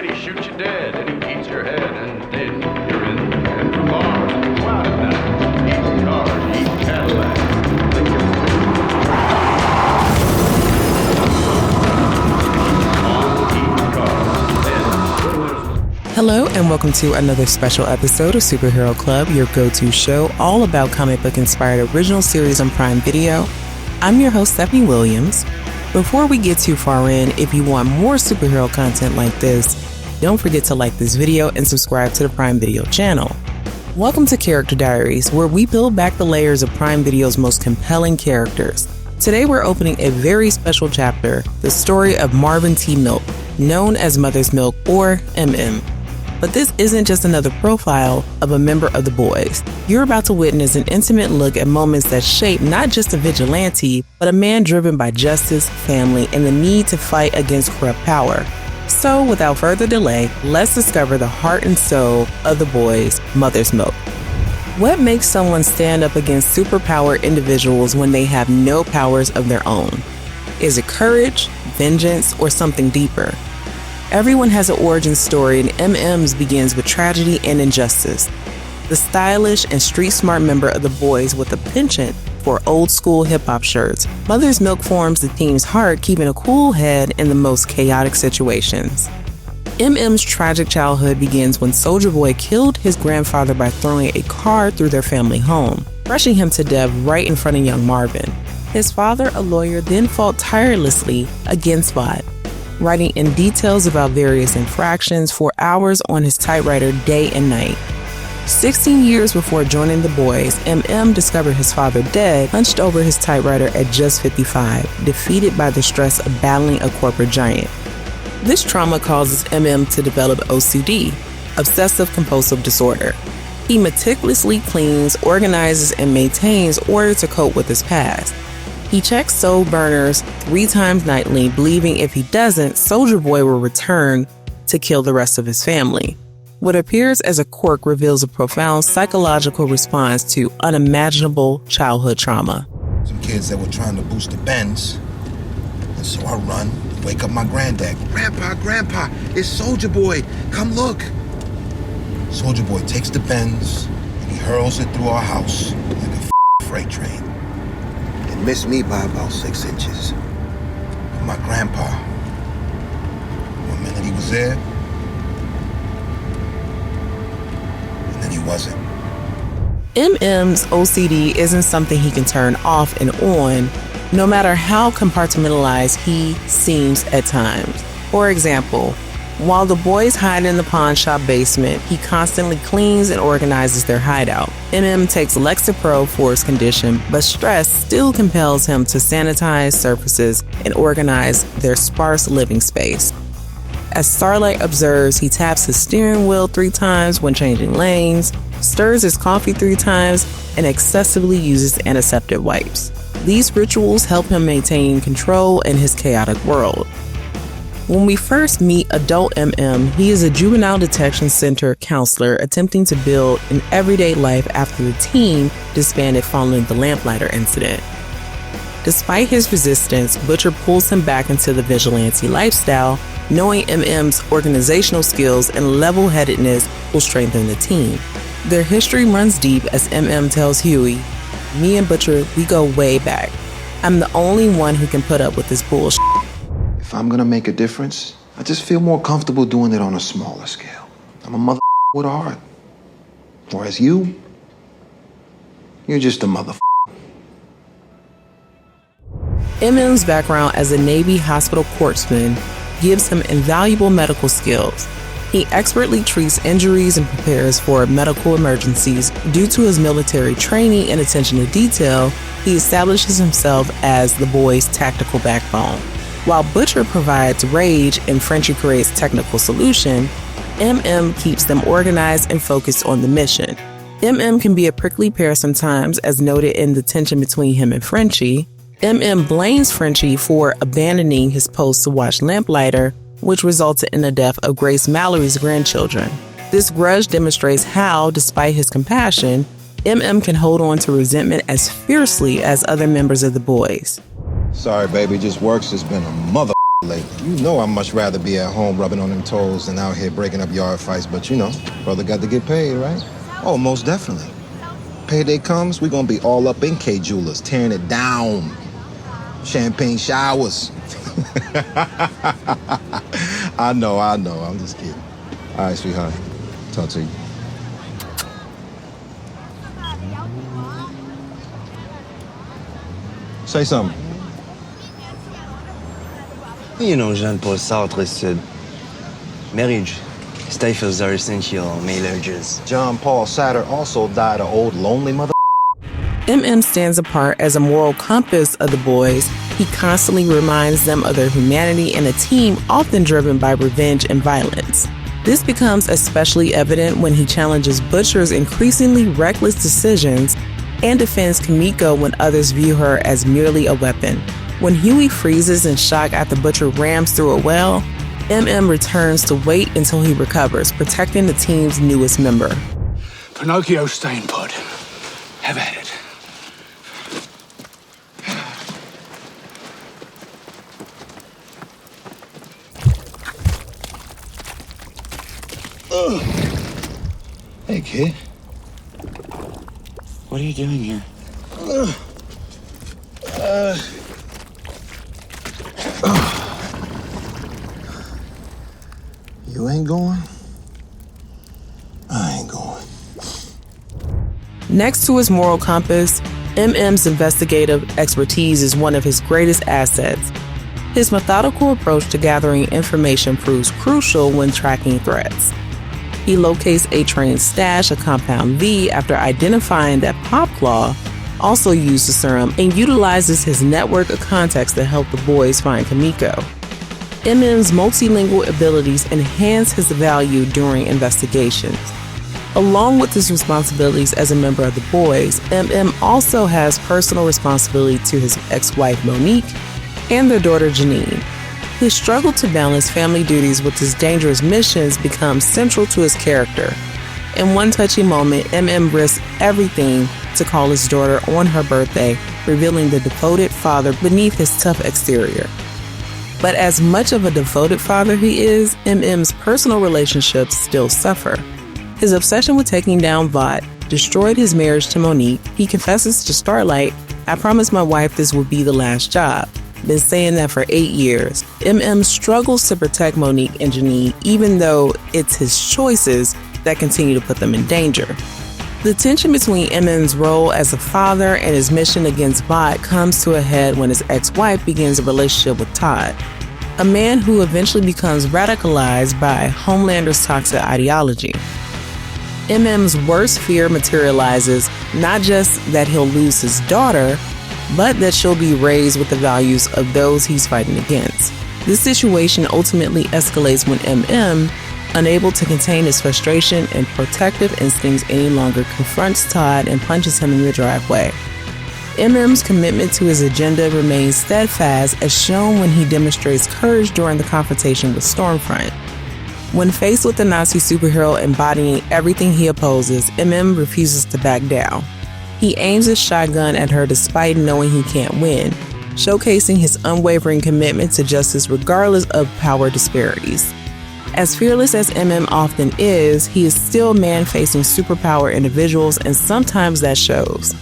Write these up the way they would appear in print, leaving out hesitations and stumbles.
and he shoots you dead, and he eats your head, and then you're in and for bars and go out at night, eating cars, eating Cadillacs, Hello and welcome to another special episode of Superhero Club, your go-to show all about comic book inspired original series on Prime Video. I'm your host, Stephanie Williams. Before we get too far in, if you want more superhero content like this, don't forget to like this video and subscribe to the Prime Video channel. Welcome to Character Diaries, where we peel back the layers of Prime Video's most compelling characters. Today we're opening a very special chapter, the story of Marvin T. Milk, known as Mother's Milk or MM. But this isn't just another profile of a member of the boys. You're about to witness an intimate look at moments that shape not just a vigilante, but a man driven by justice, family, and the need to fight against corrupt power. So without further delay, let's discover the heart and soul of the boys, Mother's Milk. What makes someone stand up against superpower individuals when they have no powers of their own? Is it courage, vengeance, or something deeper? Everyone has an origin story, and MM's begins with tragedy and injustice. The stylish and street-smart member of the boys with a penchant for old-school hip-hop shirts, Mother's Milk forms the team's heart, keeping a cool head in the most chaotic situations. MM's tragic childhood begins when Soulja Boy killed his grandfather by throwing a car through their family home, crushing him to death right in front of young Marvin. His father, a lawyer, then fought tirelessly against Vought, writing in details about various infractions for hours on his typewriter day and night. 16 years before joining the boys, MM discovered his father dead, hunched over his typewriter at just 55, defeated by the stress of battling a corporate giant. This trauma causes MM to develop OCD, obsessive-compulsive disorder. He meticulously cleans, organizes, and maintains order to cope with his past. He checks soul burners 3 times nightly, believing if he doesn't, Soulja Boy will return to kill the rest of his family. What appears as a quirk reveals a profound psychological response to unimaginable childhood trauma. Some kids that were trying to boost the Benz, and so I run, wake up my granddad. Grandpa, it's Soulja Boy, come look. Soulja Boy takes the Benz, and he hurls it through our house like a freight train. Missed me by about 6 inches. But my grandpa, one minute he was there, and then he wasn't. MM's OCD isn't something he can turn off and on, no matter how compartmentalized he seems at times. For example, while the boys hide in the pawn shop basement, he constantly cleans and organizes their hideout. MM takes Lexapro for his condition, but stress still compels him to sanitize surfaces and organize their sparse living space. As Starlight observes, he taps his steering wheel 3 times when changing lanes, stirs his coffee 3 times, and excessively uses antiseptic wipes. These rituals help him maintain control in his chaotic world. When we first meet adult MM, he is a juvenile detention center counselor attempting to build an everyday life after the team disbanded following the lamplighter incident. Despite his resistance, Butcher pulls him back into the vigilante lifestyle, knowing MM's organizational skills and level-headedness will strengthen the team. Their history runs deep as MM tells Huey, "Me and Butcher, we go way back. I'm the only one who can put up with this bullshit. If I'm gonna make a difference, I just feel more comfortable doing it on a smaller scale. I'm a mother with a heart. Whereas you're just a mother. MM's background as a Navy hospital corpsman gives him invaluable medical skills. He expertly treats injuries and prepares for medical emergencies. Due to his military training and attention to detail, he establishes himself as the boys' tactical backbone. While Butcher provides rage and Frenchie creates technical solution, MM keeps them organized and focused on the mission. MM can be a prickly pear sometimes, as noted in the tension between him and Frenchie. MM blames Frenchie for abandoning his post to watch Lamplighter, which resulted in the death of Grace Mallory's grandchildren. This grudge demonstrates how, despite his compassion, MM can hold on to resentment as fiercely as other members of the boys. Sorry, baby, just work's just been a mother lately. You know I'd much rather be at home rubbing on them toes than out here breaking up yard fights, but you know, brother got to get paid, right? Oh, most definitely. Payday comes, we gonna be all up in K Jewelers, tearing it down. Champagne showers. I know, I'm just kidding. All right, sweetheart, talk to you. Say something. You know, Jean Paul Sartre said, marriage stifles our essential male urges. John Paul Sartre also died an old lonely mother. Stands apart as a moral compass of the boys. He constantly reminds them of their humanity and a team often driven by revenge and violence. This becomes especially evident when he challenges Butcher's increasingly reckless decisions and defends Kimiko when others view her as merely a weapon. When Huey freezes in shock after Butcher rams through a well, returns to wait until he recovers, protecting the team's newest member. Pinocchio stain put. Have at it. Hey, kid. What are you doing here? You ain't going? I ain't going. Next to his moral compass, MM's investigative expertise is one of his greatest assets. His methodical approach to gathering information proves crucial when tracking threats. He locates A-Train's stash of Compound V after identifying that Popclaw also used the serum and utilizes his network of contacts to help the boys find Kimiko. MM's multilingual abilities enhance his value during investigations. Along with his responsibilities as a member of the boys, also has personal responsibility to his ex-wife Monique and their daughter Janine. His struggle to balance family duties with his dangerous missions becomes central to his character. In one touching moment, risks everything to call his daughter on her birthday, revealing the devoted father beneath his tough exterior. But as much of a devoted father he is, MM's personal relationships still suffer. His obsession with taking down Vought destroyed his marriage to Monique. He confesses to Starlight, "I promised my wife this would be the last job." Been saying that for 8 years. struggles to protect Monique and Janine, even though it's his choices that continue to put them in danger. The tension between MM's role as a father and his mission against Vought comes to a head when his ex-wife begins a relationship with Todd, a man who eventually becomes radicalized by Homelander's toxic ideology. MM's worst fear materializes, not just that he'll lose his daughter, but that she'll be raised with the values of those he's fighting against. This situation ultimately escalates when unable to contain his frustration and protective instincts any longer, confronts Todd and punches him in the driveway. MM's commitment to his agenda remains steadfast, as shown when he demonstrates courage during the confrontation with Stormfront. When faced with the Nazi superhero embodying everything he opposes, refuses to back down. He aims his shotgun at her despite knowing he can't win, showcasing his unwavering commitment to justice regardless of power disparities. As fearless as often is, he is still man-facing superpower individuals, and sometimes that shows.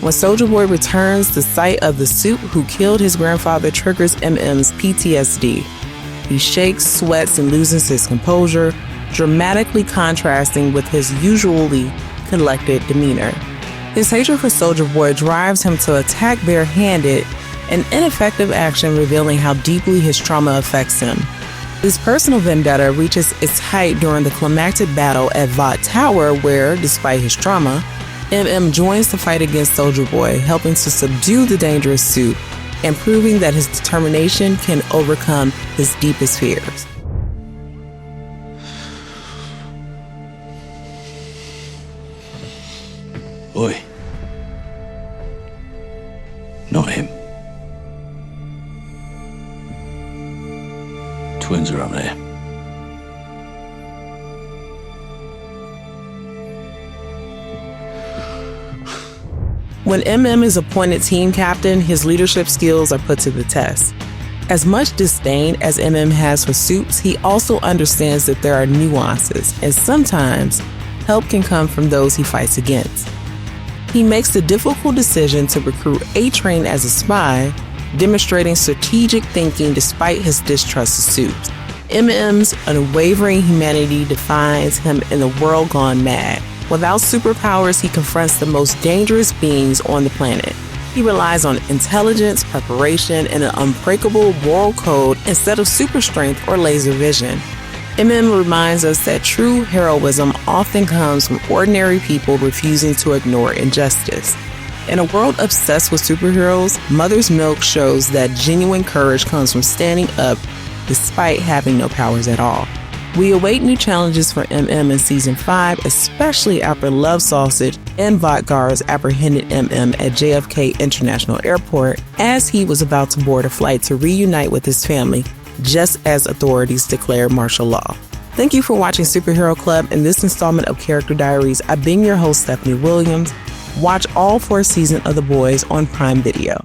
When Soulja Boy returns, the sight of the suit who killed his grandfather triggers MM's PTSD. He shakes, sweats, and loses his composure, dramatically contrasting with his usually collected demeanor. His hatred for Soulja Boy drives him to attack barehanded, an ineffective action revealing how deeply his trauma affects him. This personal vendetta reaches its height during the climactic battle at Vought Tower, where, despite his trauma, joins the fight against Soulja Boy, helping to subdue the dangerous suit and proving that his determination can overcome his deepest fears. Oi. Not him. Twins are up there. When is appointed team captain, his leadership skills are put to the test. As much disdain as MM has for suits, he also understands that there are nuances, and sometimes help can come from those he fights against. He makes the difficult decision to recruit A-Train as a spy, demonstrating strategic thinking despite his distrust of suits. MM's unwavering humanity defines him in a world gone mad. Without superpowers, he confronts the most dangerous beings on the planet. He relies on intelligence, preparation, and an unbreakable moral code instead of super strength or laser vision. MM reminds us that true heroism often comes from ordinary people refusing to ignore injustice. In a world obsessed with superheroes, Mother's Milk shows that genuine courage comes from standing up despite having no powers at all. We await new challenges for MM in Season 5, especially after Love Sausage and Vought guards apprehended MM at JFK International Airport as he was about to board a flight to reunite with his family, just as authorities declared martial law. Thank you for watching Superhero Club. In this installment of Character Diaries, I've been your host, Stephanie Williams. Watch all 4 seasons of The Boys on Prime Video.